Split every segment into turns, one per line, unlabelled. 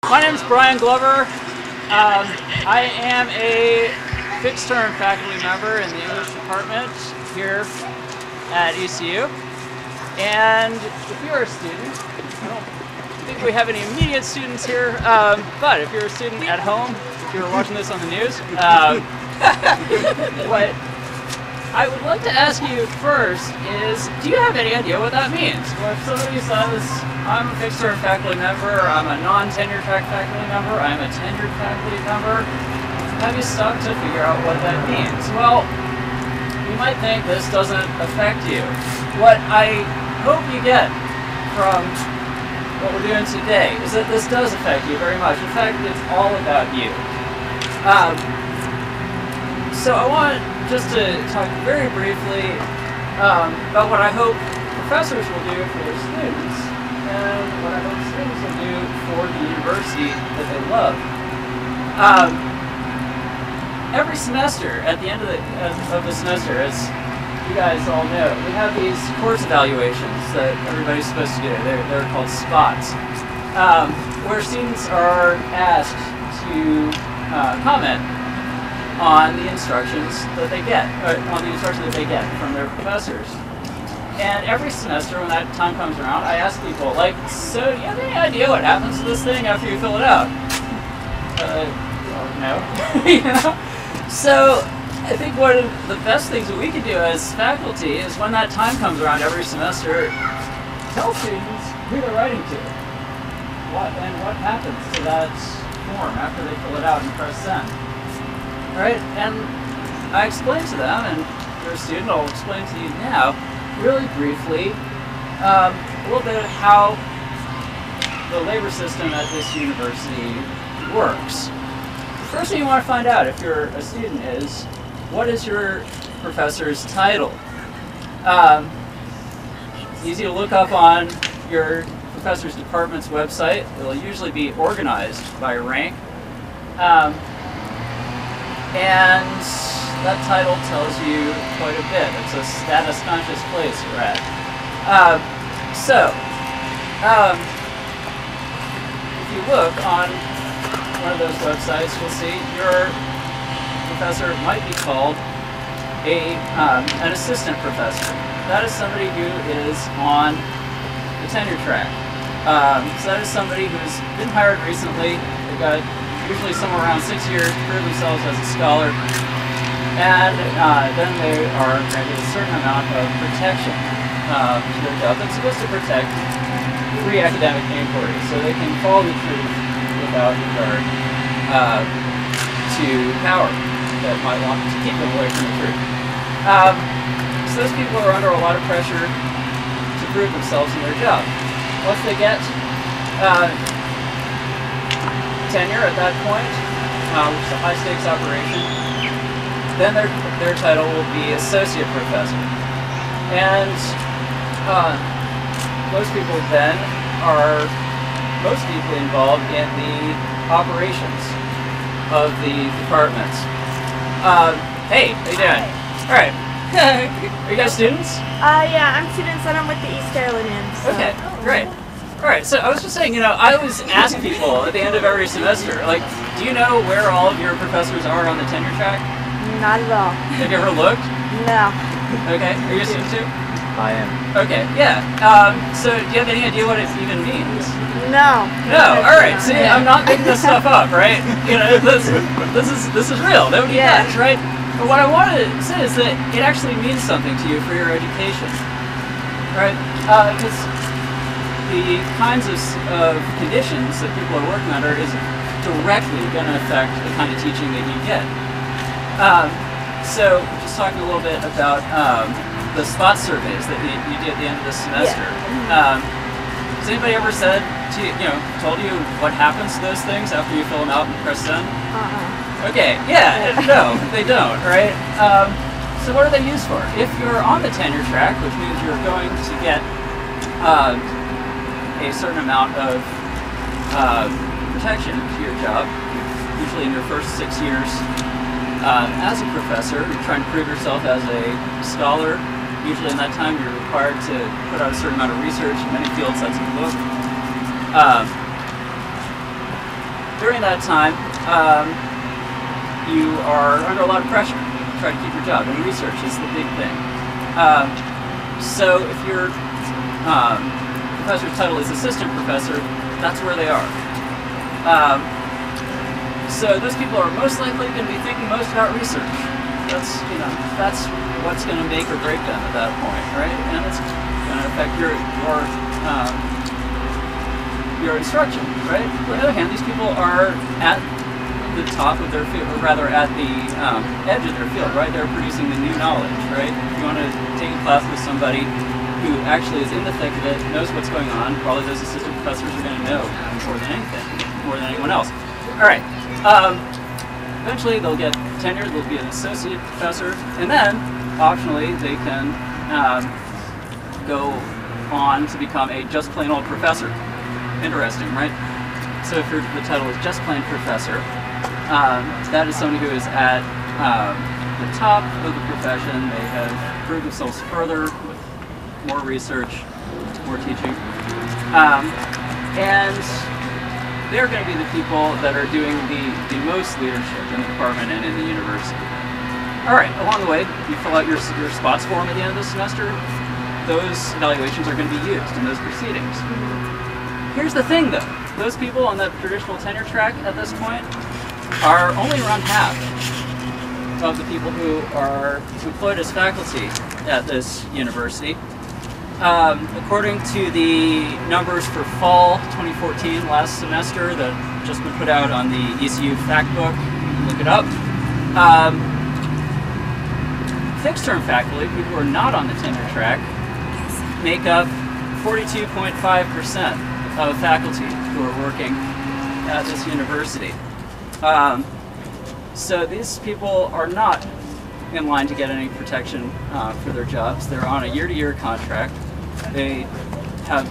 My name is Brian Glover. I am a fixed-term faculty member in the English department here at ECU. And if you're a student, I don't think we have any immediate students here, but if you're a student at home, if you're watching this on the news, what I would like to ask you first is, do you have any idea what that means? Well, if somebody says, I'm a fixed-term faculty member, I'm a non-tenure track faculty member, I'm a tenured faculty member, have you stopped to figure out what that means? Well, you might think this doesn't affect you. What I hope you get from what we're doing today is that this does affect you very much. In fact, it's all about you. So I want just to talk very briefly about what I hope professors will do for their students and what I hope students will do for the university that they love. Every semester, at the end of the semester, as you guys all know, we have these course evaluations that everybody's supposed to do. They're called spots, where students are asked to comment on the instructions that they get, from their professors. And every semester, when that time comes around, I ask people, like, so do you have any idea what happens to this thing after you fill it out? Well, no. You know? So I think one of the best things that we can do as faculty is when that time comes around every semester, tell students who they're writing to. What happens to that form after they fill it out and press send. Right? And I explain to them, and if you're a student, I'll explain to you now, really briefly, a little bit of how the labor system at this university works. The first thing you want to find out if you're a student is, what is your professor's title? It's easy to look up on your professor's department's website. It'll usually be organized by rank. And that title tells you quite a bit. It's a status-conscious place you're at. If you look on one of those websites, you'll see your professor might be called an assistant professor. That is somebody who is on the tenure track. So that is somebody who's been hired recently. They've got usually somewhere around 6 years, prove themselves as a scholar, and then they are granted a certain amount of protection to their job that's supposed to protect free academic inquiry, so they can follow the truth without regard to power that might want to keep them away from the truth. So those people are under a lot of pressure to prove themselves in their job. Once they get tenure at that point, which is a high-stakes operation, then their title will be associate professor. And most people then are most deeply involved in the operations of the departments. Hey, how you doing? All right. Are you guys students?
Yeah, I'm students and I'm with the East Carolinians. So. Okay,
great. Alright, so I was just saying, you know, I always ask people at the end of every semester, like, do you know where all of your professors are on the tenure track?
Not at all.
Have you ever looked?
No.
Okay, are you a student too?
I am.
Okay, yeah. So do you have any idea what it even means?
No.
No, alright, see, I'm not making this stuff up, right? You know, this is real, nobody does, right? But what I want to say is that it actually means something to you for your education, right? Because the kinds of conditions that people are working under is directly going to affect the kind of teaching that you get. So just talking a little bit about the spot surveys that you do at the end of the semester. Yeah. Has anybody ever said to you, told you what happens to those things after you fill them out and press send? Okay, yeah, no, they don't, right? So what are they used for? If you're on the tenure track, which means you're going to get a certain amount of protection to your job, usually in your first 6 years. As a professor, you're trying to prove yourself as a scholar. Usually in that time you're required to put out a certain amount of research. In many fields that's a book. during that time, you are under a lot of pressure to try to keep your job, and research is the big thing. So if your professor's title is assistant professor, that's where they are. So those people are most likely going to be thinking most about research. That's what's going to make or break them at that point, right? And it's going to affect your instruction, right? On the other hand, these people are at the top of their field, or rather at the edge of their field, right? They're producing the new knowledge, right? If you want to take a class with somebody who actually is in the thick of it, knows what's going on, probably those assistant professors are going to know more than anything, more than anyone else. All right. Eventually, they'll get tenured. They'll be an associate professor, and then optionally, they can go on to become a just plain old professor. Interesting, right? So if the title is just plain professor, that is somebody who is at the top of the profession. They have improved themselves further with more research, more teaching, and they're going to be the people that are doing the most leadership in the department and in the university. All right, along the way, you fill out your spots form at the end of the semester. Those evaluations are going to be used in those proceedings. Here's the thing, though. Those people on the traditional tenure track at this point are only around half of the people who are employed as faculty at this university. According to the numbers for fall 2014, last semester, that just been put out on the ECU fact book, look it up. Fixed-term faculty, people who are not on the tenure track, make up 42.5% of faculty who are working at this university. So these people are not in line to get any protection for their jobs. They're on a year-to-year contract. They have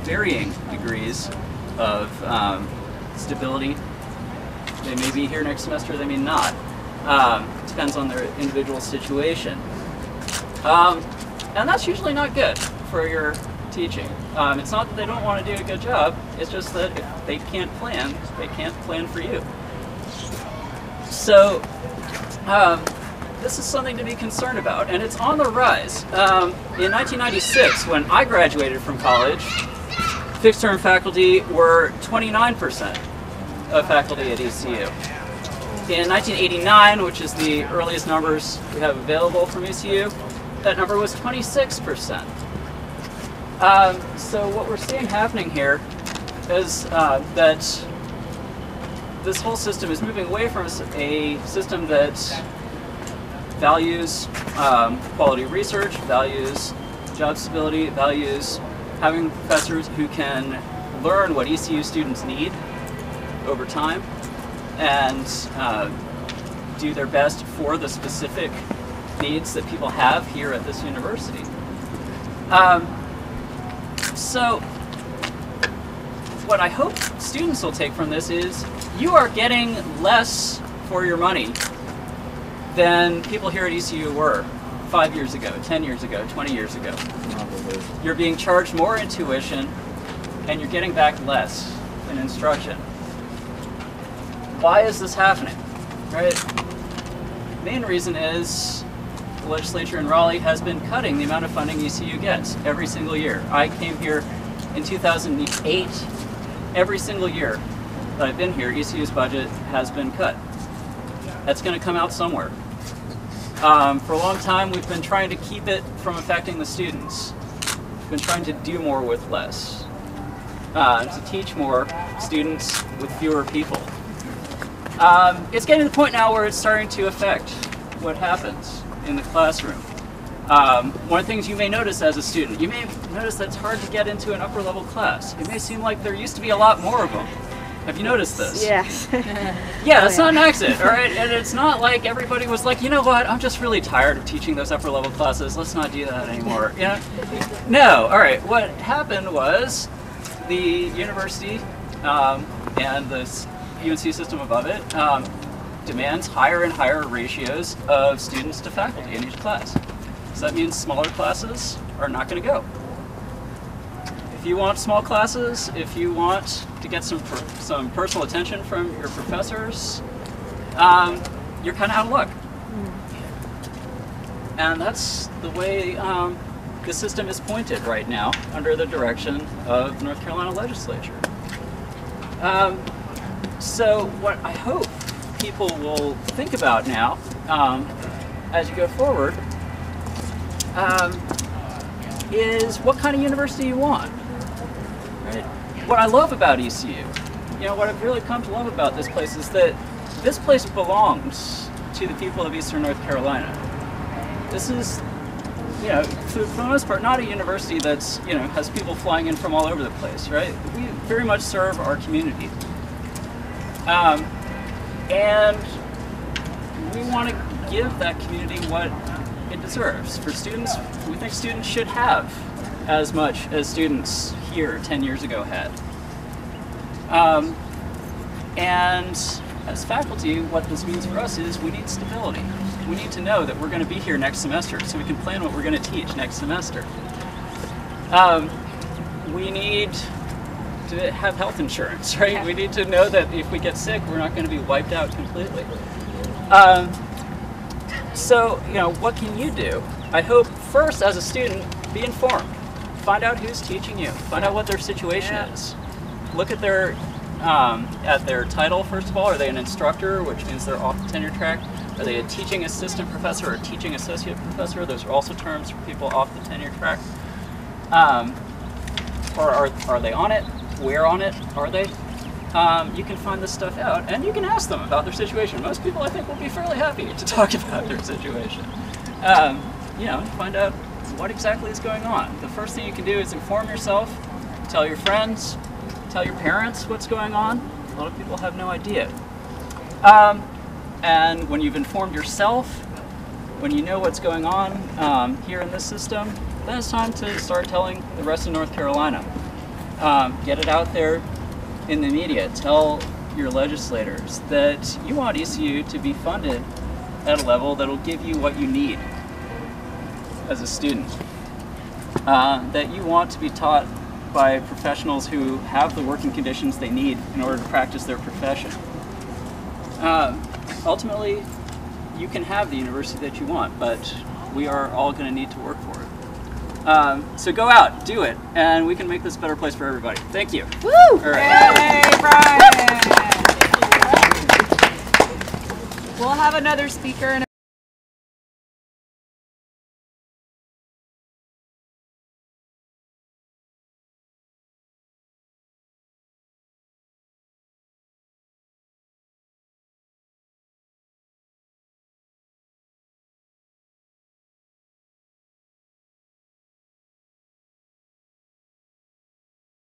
varying degrees of stability. They may be here next semester, they may not. Depends on their individual situation. And that's usually not good for your teaching. It's not that they don't want to do a good job, it's just that if they can't plan for you. So this is something to be concerned about, and it's on the rise. In 1996, when I graduated from college, fixed-term faculty were 29% of faculty at ECU. In 1989, which is the earliest numbers we have available from ECU, that number was 26%. So what we're seeing happening here is that this whole system is moving away from a system that values quality research, values job stability, values having professors who can learn what ECU students need over time and do their best for the specific needs that people have here at this university. So what I hope students will take from this is you are getting less for your money than people here at ECU were 5 years ago, 10 years ago, 20 years ago. You're being charged more in tuition and you're getting back less in instruction. Why is this happening? Right? Main reason is the legislature in Raleigh has been cutting the amount of funding ECU gets every single year. I came here in 2008. Every single year that I've been here, ECU's budget has been cut. That's going to come out somewhere. For a long time, we've been trying to keep it from affecting the students. We've been trying to do more with less. To teach more students with fewer people. It's getting to the point now where it's starting to affect what happens in the classroom. One of the things you may notice as a student, you may notice that it's hard to get into an upper level class. It may seem like there used to be a lot more of them. Have you noticed this?
Yes.
Yeah, that's not an accident, all right? And it's not like everybody was like, you know what, I'm just really tired of teaching those upper level classes. Let's not do that anymore. You know? No, all right. What happened was the university and the UNC system above it demands higher and higher ratios of students to faculty in each class. So that means smaller classes are not going to go. If If you want small classes, if you want to get some personal attention from your professors, you're kind of out of luck. And that's the way the system is pointed right now under the direction of the North Carolina legislature. So what I hope people will think about now, as you go forward, is what kind of university you want. Right? What I love about ECU, what I've really come to love about this place is that this place belongs to the people of Eastern North Carolina. This is, for the most part, not a university that's, has people flying in from all over the place, right? We very much serve our community. And we want to give that community what it deserves. For students, we think students should have as much as students here 10 years ago had. And as faculty, what this means for us is we need stability. We need to know that we're going to be here next semester so we can plan what we're going to teach next semester. We need to have health insurance, right? We need to know that if we get sick, we're not going to be wiped out completely. So, what can you do? I hope first, as a student, be informed. Find out who's teaching you. Find out what their situation is. Look at their title, first of all. Are they an instructor, which means they're off the tenure track? Are they a teaching assistant professor or teaching associate professor? Those are also terms for people off the tenure track. Or are they on it? Where on it are they? You can find this stuff out, and you can ask them about their situation. Most people, I think, will be fairly happy to talk about their situation. Find out what exactly is going on. The first thing you can do is inform yourself, tell your friends, tell your parents what's going on. A lot of people have no idea. And when you've informed yourself, when you know what's going on here in this system, then it's time to start telling the rest of North Carolina. Get it out there in the media. Tell your legislators that you want ECU to be funded at a level that will give you what you need as a student. That you want to be taught by professionals who have the working conditions they need in order to practice their profession. Ultimately, you can have the university that you want, but we are all going to need to work for it. So go out, do it, and we can make this a better place for everybody. Thank you.
Woo!
All right.
Yay, Brian! We'll have another speaker in a